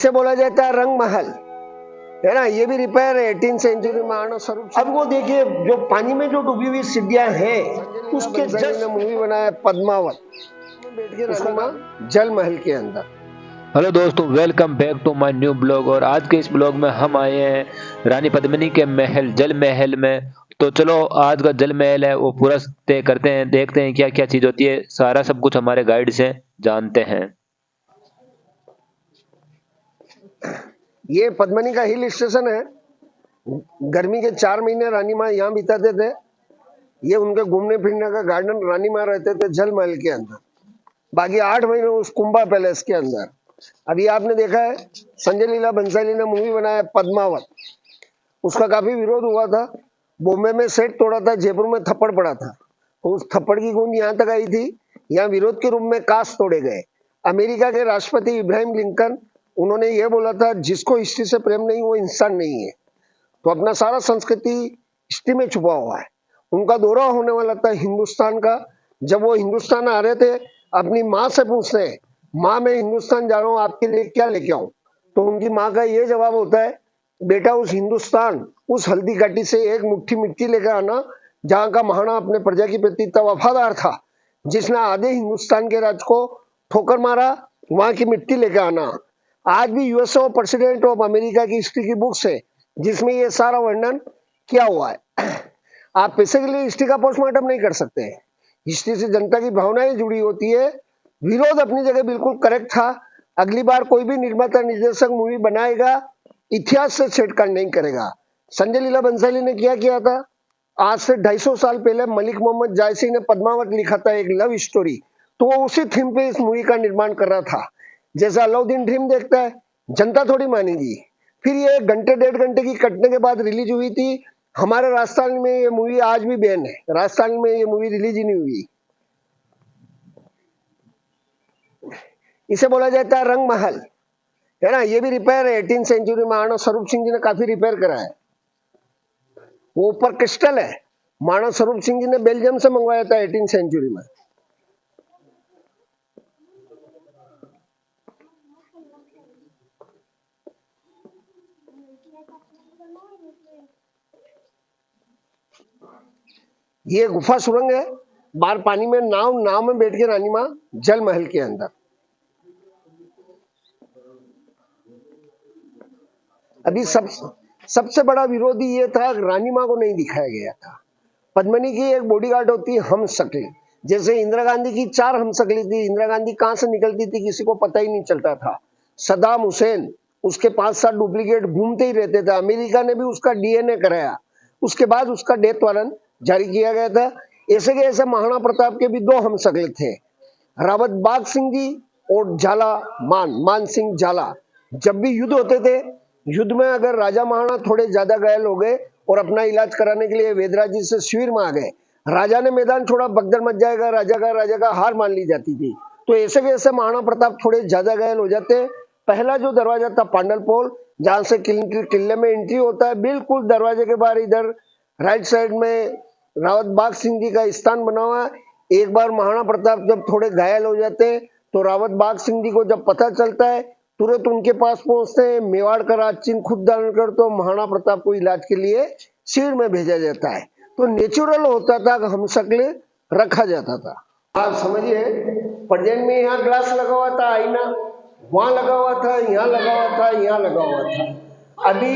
से बोला जाता है रंग महल, है ना। ये भी रिपेयर है 18 सेंचुरी में स्वरूप। अब वो देखिए जो पानी में जो डूबी हुई सीढ़ियां हैं उसके जस्ट मूवी बनाया पद्मावत, बैठ के उसका जल महल के अंदर। हेलो दोस्तों, welcome back to my new blog. और आज के इस ब्लॉग में हम आए हैं रानी पद्मिनी के महल जल महल में। तो चलो आज का जल महल है वो पूरा तय करते हैं, देखते हैं क्या क्या चीज होती है। सारा सब कुछ हमारे गाइड से जानते हैं। ये पद्मिनी का हिल स्टेशन है। गर्मी के 4 महीने रानी माँ यहाँ बिताते थे। ये उनके घूमने फिरने का गार्डन, रानी माँ रहते थे जल महल के अंदर। बाकी 8 महीने उस कुंभा पैलेस के अंदर। अभी आपने देखा है संजय लीला बंसाली ने मूवी बनाया पद्मावत, उसका काफी विरोध हुआ था। बॉम्बे में सेट तोड़ा था, जयपुर में थप्पड़ पड़ा था। तो उस थप्पड़ की गूंज यहाँ तक आई थी, यहाँ विरोध के रूप में कांच तोड़े गए। अमेरिका के राष्ट्रपति इब्राहिम लिंकन, उन्होंने ये बोला था जिसको हिस्ट्री से प्रेम नहीं वो इंसान नहीं है। तो अपना सारा संस्कृति हिस्ट्री में छुपा हुआ है। उनका दौरा होने वाला था हिंदुस्तान का। जब वो हिंदुस्तान आ रहे थे, अपनी माँ से पूछते हैं, माँ मैं हिंदुस्तान जा रहा हूँ, आपके लिए क्या लेके आऊं? तो उनकी माँ का ये जवाब होता है, बेटा उस हिंदुस्तान, उस हल्दी घाटी से एक मुट्ठी मिट्टी लेकर आना जहाँ का महाराणा अपने प्रजा के प्रति इतना वफादार था, जिसने आधे हिंदुस्तान के राज को ठोकर मारा, वहां की मिट्टी लेकर आना। आज भी यूएसए प्रेसिडेंट ऑफ अमेरिका की हिस्ट्री की बुक्स है जिसमें ये सारा वर्णन किया हुआ है। आप पैसे के लिए हिस्ट्री का पोस्टमार्टम नहीं कर सकते। हिस्ट्री से जनता की भावनाएं जुड़ी होती है। विरोध अपनी जगह बिल्कुल करेक्ट था। अगली बार कोई भी निर्माता निर्देशक मूवी बनाएगा, इतिहास से छेड़छाड़ नहीं करेगा। संजय लीला बंसाली ने क्या किया था? आज से 250 साल पहले मलिक मोहम्मद जायसी ने पद्मावत लिखा था, एक लव स्टोरी। तो वो उसी थीम पे इस मूवी का निर्माण कर रहा था। जैसा अलाउद्दीन ड्रीम देखता है, जनता थोड़ी मानेगी। फिर ये 1 घंटे 1.5 घंटे की कटने के बाद रिलीज हुई थी। हमारे राजस्थान में ये मूवी आज भी बैन है, राजस्थान में ये मूवी रिलीज ही नहीं हुई। इसे बोला जाता है रंग महल, है ना। ये भी रिपेयर है 18 सेंचुरी में स्वरूप सिंह जी ने काफी रिपेयर करा है। वो ऊपर क्रिस्टल है, महाराणा स्वरूप सिंह जी ने बेल्जियम से मंगवाया था 18 सेंचुरी में। ये गुफा सुरंग है, बाहर पानी में नाव में बैठ के रानी माँ जल महल के अंदर। अभी सबसे बड़ा विरोधी ये था, रानी माँ को नहीं दिखाया गया था। पद्मिनी की एक बॉडीगार्ड होती है हम शक्ली, जैसे इंदिरा गांधी की 4 हम शक्ली थी। इंदिरा गांधी कहाँ से निकलती थी किसी को पता ही नहीं चलता था। सद्दाम हुसैन, उसके 5-7 डुप्लीकेट घूमते ही रहते थे। अमेरिका ने भी उसका डीएनए कराया, उसके बाद उसका डेथ वारंट जारी किया गया था। ऐसे के ऐसे महाराणा प्रताप के भी 2 हम शक्ल थे, रावत बाग सिंह जी और झाला मान सिंह झाला। जब भी युद्ध होते थे, युद्ध में अगर राजा महाराणा थोड़े ज्यादा घायल हो गए और अपना इलाज कराने के लिए वेदराज जी से शिविर में आ गए, राजा ने मैदान छोड़ा, भगदड़ मच जाएगा, राजा का हार मान ली जाती थी। तो ऐसे कैसे महाराणा प्रताप थोड़े ज्यादा घायल हो जाते। पहला जो दरवाजा था पांडल पोल, जहां से किले में एंट्री होता है, बिल्कुल दरवाजे के बाहर इधर राइट साइड में रावत बाग सिंह जी का स्थान बना हुआ है। एक बार महाराणा प्रताप जब थोड़े घायल हो जाते हैं तो रावत बाग सिंह जी को जब पता चलता है, तुरंत उनके पास पहुंचते हैं। मेवाड़ का राज चिन्ह खुद धारण कर तो महाराणा प्रताप को इलाज के लिए शिविर में भेजा जाता है। तो नेचुरल होता था कि हम शक्ल रखा जाता था। आप समझिए, प्रेजेंट में यहाँ ग्लास लगा हुआ था, आईना वहां लगा हुआ था, यहाँ लगा हुआ था, यहाँ लगा हुआ था। अभी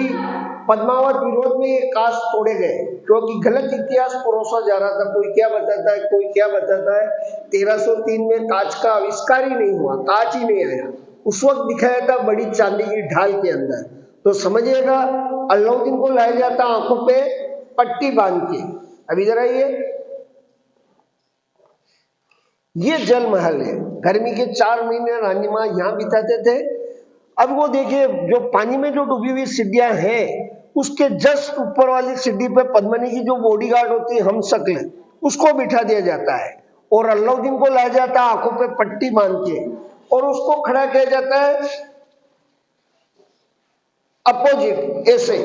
पद्मावत विरोध में ये कांच तोड़े गए क्योंकि गलत इतिहास परोसा जा रहा था। कोई क्या बताता है, कोई क्या बताता है। 1303 में कांच का आविष्कार ही नहीं हुआ, कांच ही नहीं आया। उस वक्त दिखाया था बड़ी चांदी की ढाल के अंदर। तो समझिएगा, अलाउद्दीन को लाया जाता आंखों पे पट्टी बांध के। अभी जरा ये जल महल है। गर्मी के 4 महीने रानी माँ यहाँ बिताते थे। अब वो देखिए जो पानी में जो डूबी हुई सीढ़ियां हैं, उसके जस्ट ऊपर वाली सीढ़ी पे पद्मिनी की जो बॉडीगार्ड होती है हम शक्ल, उसको बिठा दिया जाता है और अलाउद्दीन को लाया जाता है आंखों पे पट्टी बांध के और उसको खड़ा किया जाता है अपोजिट ऐसे।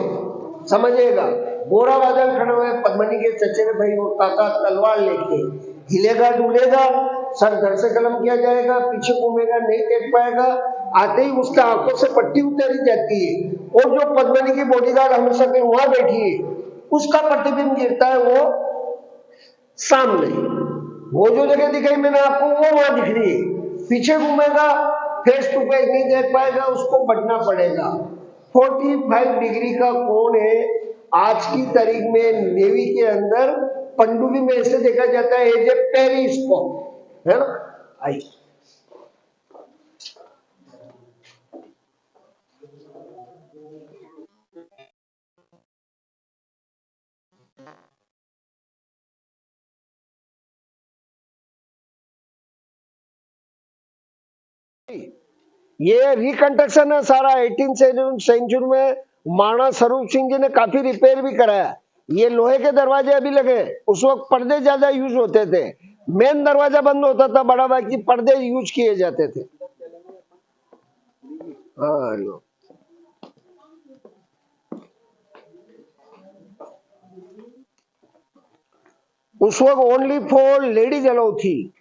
समझिएगा, गोरा बादल खड़े हुए, पद्मिनी के चचेरे भाई और काका तलवार लेके, हिलेगा डुलेगा, सर धड़ से कलम किया जाएगा, पीछे घूमेगा नहीं देख पाएगा, आते ही उसके आंखों से पट्टी उतारी जाती है और जो पद्मिनी की बॉडीगार्ड हमेशा के वहां बैठी है उसका प्रतिबिंब गिरता है वो सामने। वो जो जगह दिखाई मैंने आपको वो वहां दिख रही है, पीछे घूमेगा फेस टू फेस नहीं देख पाएगा, उसको बढ़ना पड़ेगा। 45 डिग्री का कोण है आज की तारीख में नेवी के अंदर, पनडुब्बी में ऐसे देखा जाता है एज ए पेरिस्कोप, है ना। आई ये रिकंस्ट्रक्शन है सारा 18th सेंचुरी में। महाराणा स्वरूप सिंह जी ने काफी रिपेयर भी कराया। ये लोहे के दरवाजे अभी लगे, उस वक्त पर्दे ज्यादा यूज होते थे, मेन दरवाजा बंद होता था बड़ा, बाकी पर्दे यूज किए जाते थे। हाँ लो उस वक्त ओनली फॉर लेडीज अलाउ थी,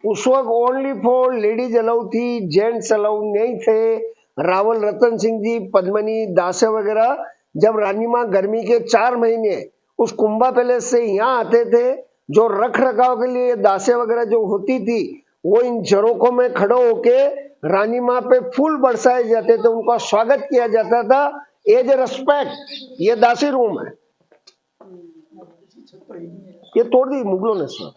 उस वक्त ओनली फॉर लेडीज अलाउ थी, जेंट्स अलाउ नहीं थे। रावल रतन सिंह जी, पद्मिनी, दासे वगैरह जब रानी माँ गर्मी के 4 महीने उस कुंभा पैलेस से यहाँ आते थे, जो रख रखाव के लिए दासे वगैरह जो होती थी वो इन झरोकों में खड़े होके रानी माँ पे फूल बरसाए जाते थे, उनका स्वागत किया जाता था एज ए रिस्पेक्ट। ये दासी रूम है, ये तोड़ दी मुगलों ने सर।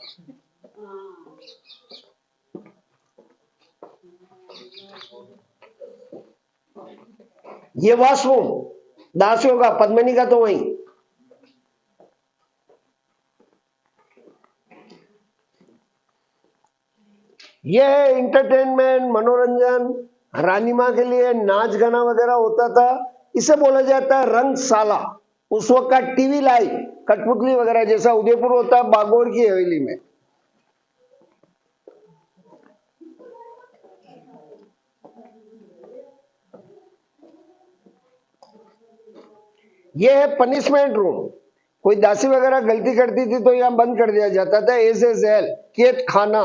ये वॉशरूम दासियों का, पद्मिनी का तो वही। ये है इंटरटेनमेंट, मनोरंजन, रानी माँ के लिए नाच गाना वगैरह होता था, इसे बोला जाता है रंगशाला। उस वक्त का टीवी लाइव, कठपुतली वगैरह जैसा उदयपुर होता है बागोर की हवेली में। ये है पनिशमेंट रूम, कोई दासी वगैरह गलती करती थी तो यहाँ बंद कर दिया जाता था, ऐसे जेल कैद खाना।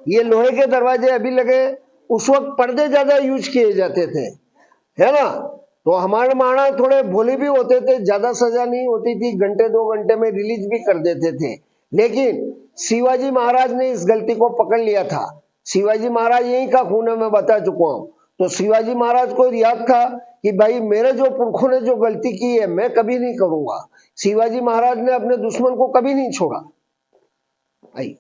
ये लोहे के दरवाजे अभी लगे, उस वक्त पर्दे ज्यादा यूज किए जाते थे, है ना। तो हमारे महाराणा थोड़े भोले भी होते थे, ज्यादा सजा नहीं होती थी, घंटे 2 घंटे में रिलीज भी कर देते थे। लेकिन शिवाजी महाराज ने इस गलती को पकड़ लिया था। शिवाजी महाराज यही का खून है, मैं बता चुका हूं। तो शिवाजी महाराज को याद था कि भाई मेरे जो पुरखों ने जो गलती की है मैं कभी नहीं करूंगा। शिवाजी महाराज ने अपने दुश्मन को कभी नहीं छोड़ा। आई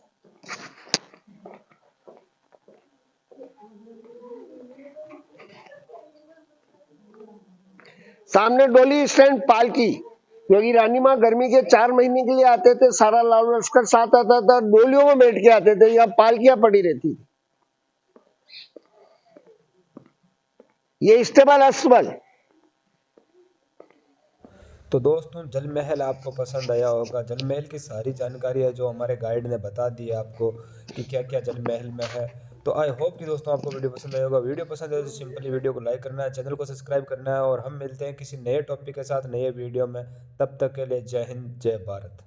सामने डोली स्टैंड पालकी, क्योंकि रानी माँ गर्मी के 4 महीने के लिए आते थे, सारा लाल लश्कर साथ आता था, डोलियों में बैठ के आते थे, यहाँ पालकियां पड़ी रहती थी। ये इस्तेमाल अस्तबल। तो दोस्तों जल महल आपको पसंद आया होगा। जल महल की सारी जानकारी है जो हमारे गाइड ने बता दी है आपको कि क्या क्या जल महल में है। तो आई होप कि दोस्तों आपको वीडियो पसंद आया होगा। वीडियो पसंद है तो सिंपली वीडियो को लाइक करना है, चैनल को सब्सक्राइब करना है, और हम मिलते हैं किसी नए टॉपिक के साथ नए वीडियो में। तब तक के लिए जय हिंद, जय भारत।